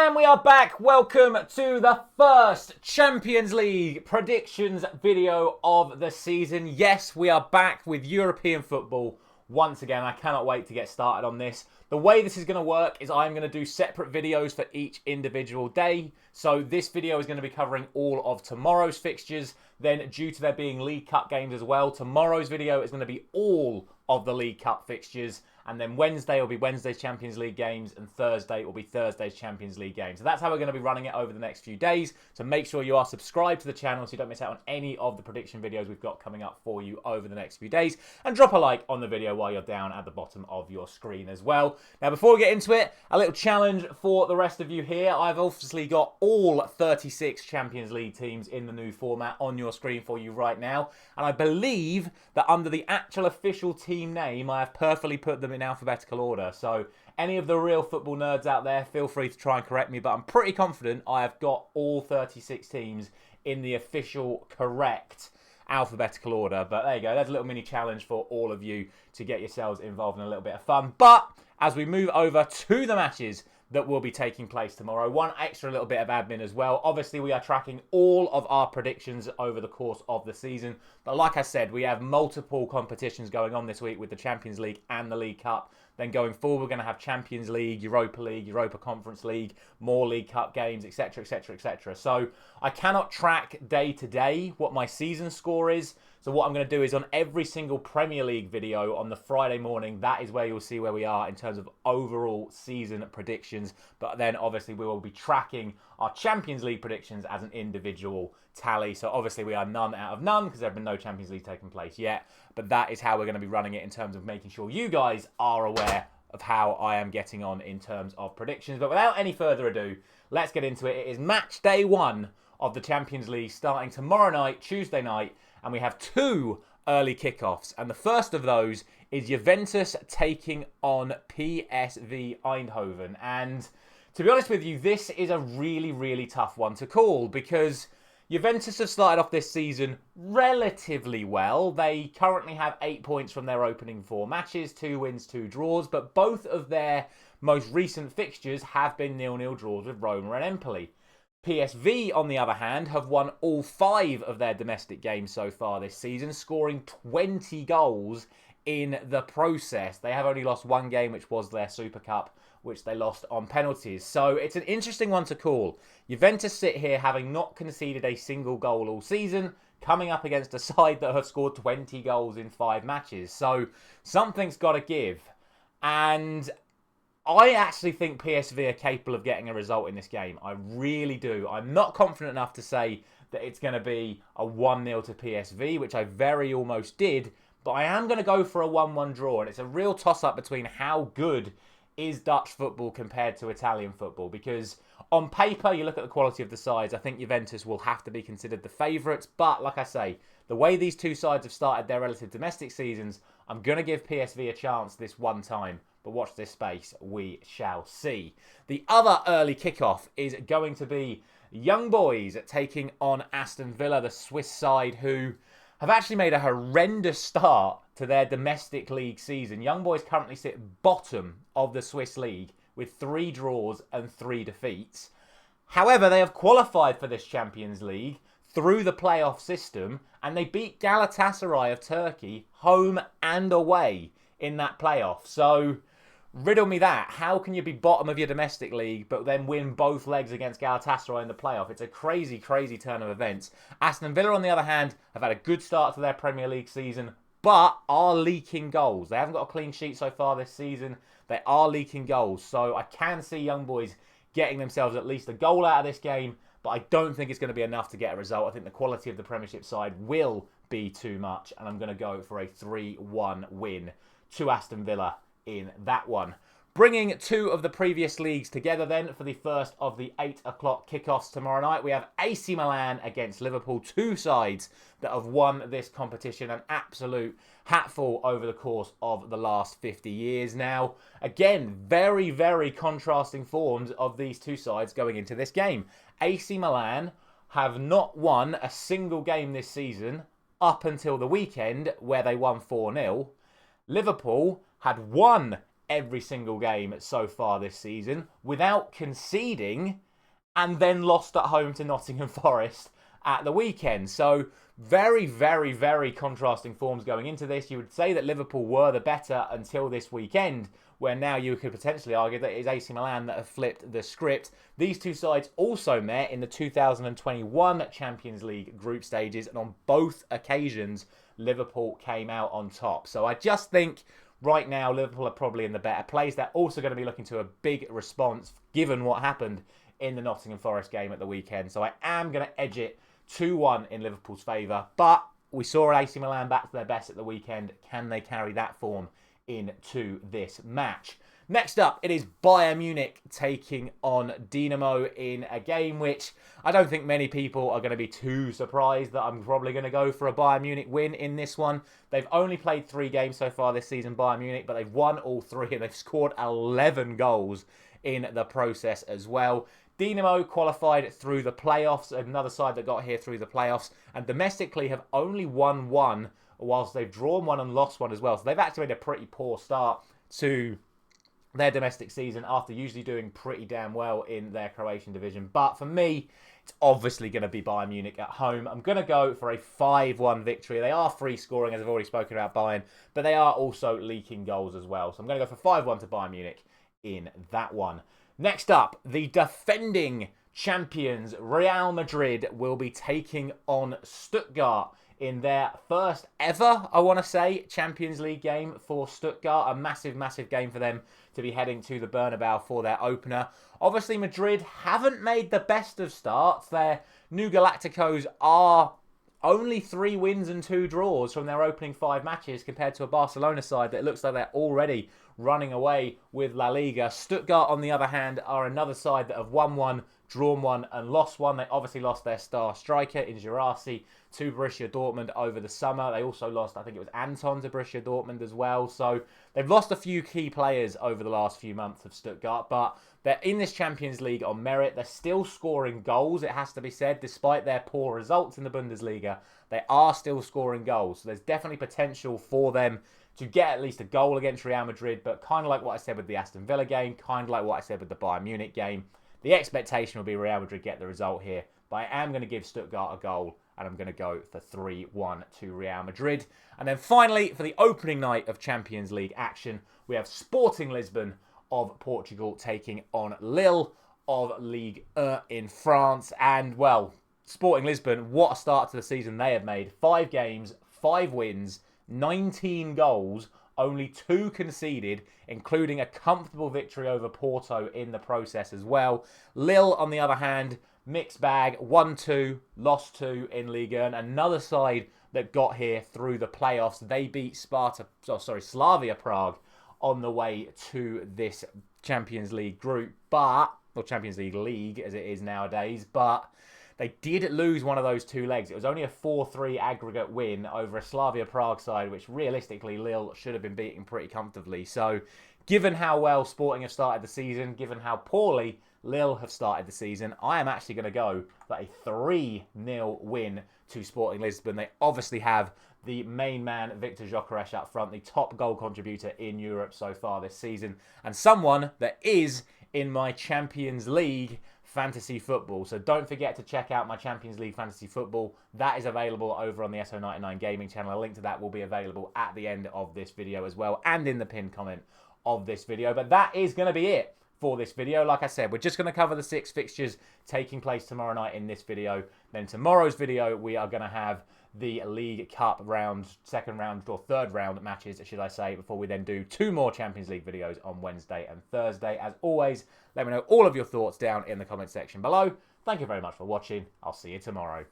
And we are back. Welcome to the first Champions League predictions video of the season. Yes, we are back with European football once again. I cannot wait to get started on this. The way this is going to work is I'm going to do separate videos for each individual day. So this video is going to be covering all of tomorrow's fixtures. Then due to there being League Cup games as well, tomorrow's video is going to be all of the League Cup fixtures. And then Wednesday will be Wednesday's Champions League games, and Thursday will be Thursday's Champions League games. So that's how we're going to be running it over the next few days. So make sure you are subscribed to the channel so you don't miss out on any of the prediction videos we've got coming up for you over the next few days. And drop a like on the video while you're down at the bottom of your screen as well. Now, before we get into it, a little challenge for the rest of you here. I've obviously got all 36 Champions League teams in the new format on your screen for you right now. And I believe that under the actual official team name, I have perfectly put them in alphabetical order. So any of the real football nerds out there, feel free to try and correct me, but I'm pretty confident I have got all 36 teams in the official correct alphabetical order. But there you go, there's a little mini challenge for all of you to get yourselves involved in a little bit of fun. But as we move over to the matches that will be taking place tomorrow, one extra little bit of admin as well. Obviously, we are tracking all of our predictions over the course of the season. But like I said, we have multiple competitions going on this week with the Champions League and the League Cup. Then going forward, we're going to have Champions League, Europa Conference League, more League Cup games, etc, etc, etc. So I cannot track day to day what my season score is. So what I'm going to do is on every single Premier League video on the Friday morning, that is where you'll see where we are in terms of overall season predictions. But then obviously we will be tracking our Champions League predictions as an individual tally. So obviously we are none out of none because there have been no Champions League taking place yet. But that is how we're going to be running it in terms of making sure you guys are aware of how I am getting on in terms of predictions. But without any further ado, let's get into it. It is match day 1 of the Champions League starting tomorrow night, Tuesday night. And we have 2 early kickoffs. And the first of those is Juventus taking on PSV Eindhoven. And to be honest with you, this is a really, really tough one to call because Juventus have started off this season relatively well. They currently have 8 points from their opening 4 matches, 2 wins, 2 draws. But both of their most recent fixtures have been 0-0 draws with Roma and Empoli. PSV, on the other hand, have won all 5 of their domestic games so far this season, scoring 20 goals in the process. They have only lost 1 game, which was their Super Cup, which they lost on penalties. So it's an interesting one to call. Juventus sit here having not conceded a single goal all season, coming up against a side that have scored 20 goals in 5 matches. So something's got to give. And I actually think PSV are capable of getting a result in this game. I really do. I'm not confident enough to say that it's going to be a 1-0 to PSV, which I very almost did. But I am going to go for a 1-1 draw. And it's a real toss-up between how good is Dutch football compared to Italian football. Because on paper, you look at the quality of the sides, I think Juventus will have to be considered the favourites. But like I say, the way these two sides have started their relative domestic seasons, I'm going to give PSV a chance this one time. But watch this space, we shall see. The other early kickoff is going to be Young Boys taking on Aston Villa, the Swiss side, who have actually made a horrendous start to their domestic league season. Young Boys currently sit bottom of the Swiss league with 3 draws and 3 defeats. However, they have qualified for this Champions League through the playoff system, and they beat Galatasaray of Turkey home and away in that playoff. So riddle me that. How can you be bottom of your domestic league but then win both legs against Galatasaray in the playoff? It's a crazy, crazy turn of events. Aston Villa, on the other hand, have had a good start to their Premier League season but are leaking goals. They haven't got a clean sheet so far this season. They are leaking goals. So I can see Young Boys getting themselves at least a goal out of this game, but I don't think it's going to be enough to get a result. I think the quality of the Premiership side will be too much, and I'm going to go for a 3-1 win to Aston Villa in that one. Bringing 2 of the previous leagues together then for the first of the 8 o'clock kickoffs tomorrow night. We have AC Milan against Liverpool, 2 sides that have won this competition, an absolute hatful over the course of the last 50 years now. Again, very, very contrasting forms of these 2 sides going into this game. AC Milan have not won a single game this season up until the weekend where they won 4-0. Liverpool had won every single game so far this season without conceding, and then lost at home to Nottingham Forest at the weekend. So very, very, very contrasting forms going into this. You would say that Liverpool were the better until this weekend, where now you could potentially argue that it is AC Milan that have flipped the script. These two sides also met in the 2021 Champions League group stages, and on both occasions, Liverpool came out on top. So I just think right now, Liverpool are probably in the better place. They're also going to be looking to a big response, given what happened in the Nottingham Forest game at the weekend. So I am going to edge it 2-1 in Liverpool's favour. But we saw AC Milan back to their best at the weekend. Can they carry that form into this match? Next up, it is Bayern Munich taking on Dinamo in a game which I don't think many people are going to be too surprised that I'm probably going to go for a Bayern Munich win in this one. They've only played 3 games so far this season, Bayern Munich, but they've won all 3 and they've scored 11 goals in the process as well. Dinamo qualified through the playoffs, another side that got here through the playoffs, and domestically have only won 1, whilst they've drawn 1 and lost 1 as well. So they've actually made a pretty poor start to their domestic season after usually doing pretty damn well in their Croatian division. But for me, it's obviously going to be Bayern Munich at home. I'm going to go for a 5-1 victory. They are free scoring, as I've already spoken about Bayern, but they are also leaking goals as well. So I'm going to go for 5-1 to Bayern Munich in that one. Next up, the defending champions Real Madrid will be taking on Stuttgart in their first ever, I want to say, Champions League game for Stuttgart. A massive, massive game for them to be heading to the Bernabeu for their opener. Obviously, Madrid haven't made the best of starts. Their new Galacticos are only 3 wins and 2 draws from their opening 5 matches compared to a Barcelona side that looks like they're already running away with La Liga. Stuttgart, on the other hand, are another side that have won 1, drawn 1 and lost 1. They obviously lost their star striker in Girassi to Borussia Dortmund over the summer. They also lost, I think it was Anton to Borussia Dortmund as well. So they've lost a few key players over the last few months of Stuttgart, but they're in this Champions League on merit. They're still scoring goals, it has to be said. Despite their poor results in the Bundesliga, they are still scoring goals. So there's definitely potential for them to get at least a goal against Real Madrid, but kind of like what I said with the Aston Villa game, kind of like what I said with the Bayern Munich game, the expectation will be Real Madrid get the result here, but I am going to give Stuttgart a goal, and I'm going to go for 3-1 to Real Madrid. And then finally, for the opening night of Champions League action, we have Sporting Lisbon of Portugal taking on Lille of Ligue 1 in France. And, well, Sporting Lisbon, what a start to the season they have made. 5 games, 5 wins, 19 goals, only 2 conceded, including a comfortable victory over Porto in the process as well. Lille, on the other hand, mixed bag, 1-2, lost 2 in Ligue 1. Another side that got here through the playoffs. They beat Slavia Prague on the way to this Champions League group, or Champions League as it is nowadays, but they did lose one of those 2 legs. It was only a 4-3 aggregate win over a Slavia Prague side, which realistically Lille should have been beating pretty comfortably. So given how well Sporting have started the season, given how poorly Lille have started the season, I am actually going to go for a 3-0 win to Sporting Lisbon. They obviously have the main man, Victor Gyökeres, up front, the top goal contributor in Europe so far this season, and someone that is in my Champions League fantasy football. So don't forget to check out my Champions League fantasy football. That is available over on the SO99 Gaming channel. A link to that will be available at the end of this video as well, and in the pinned comment of this video. But that is going to be it for this video. Like I said, we're just going to cover the 6 fixtures taking place tomorrow night in this video. Then tomorrow's video, we are going to have the League Cup round, second round or third round matches, should I say, before we then do 2 more Champions League videos on Wednesday and Thursday. As always, let me know all of your thoughts down in the comment section below. Thank you very much for watching. I'll see you tomorrow.